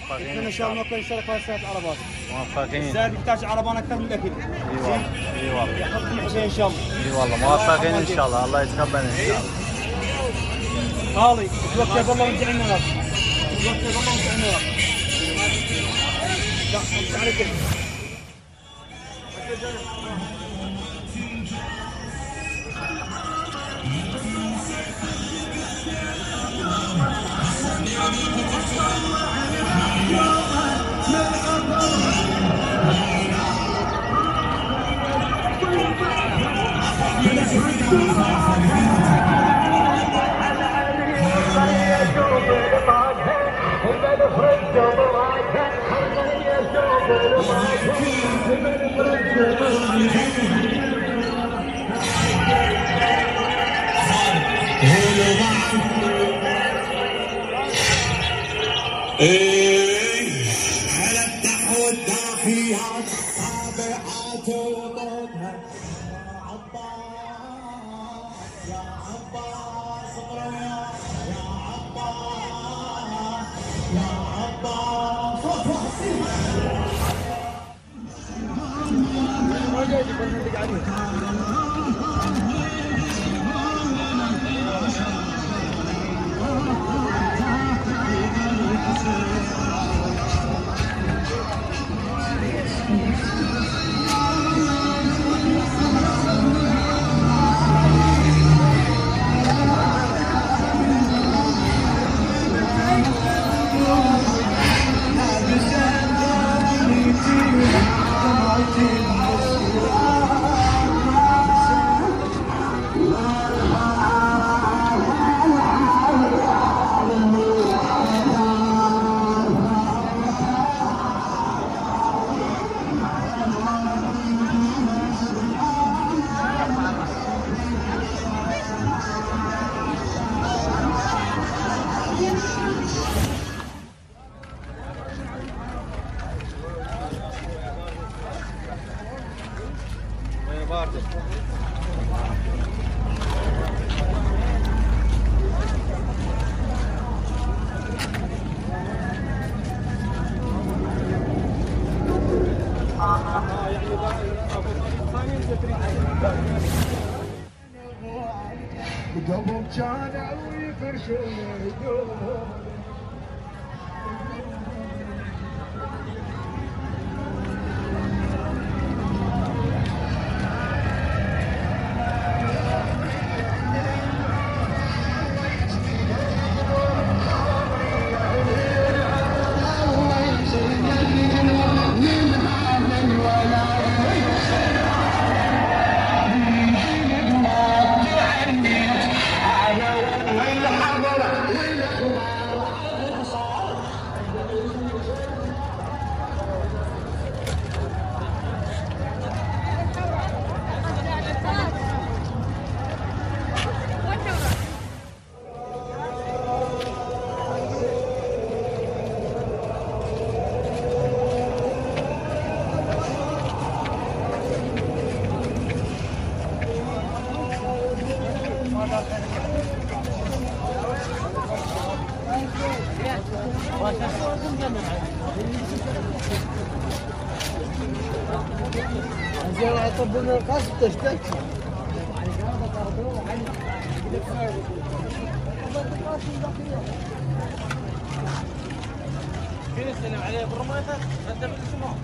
موفقين ان شاء الله نوكل الشركه سيارة العربات. موفقين. الزائد يحتاج عربان اكثر من الاكل. اي والله اي والله. يحط العشاء ان شاء الله. اي والله موفقين ان شاء الله، الله يتقبل ان شاء الله. خالي توكل الله وانت عندنا لك. توكل الله وانت عندنا لك. لا انت على كيف. على الدعوة الداخيات السابعات وطنها يا عباس يا عباس يا عباس يا عباس قبل كانوا يفرشوا هدومهم زين اطب من القصد تشتكي فين السلام عليه بالرماية انت بالاسماء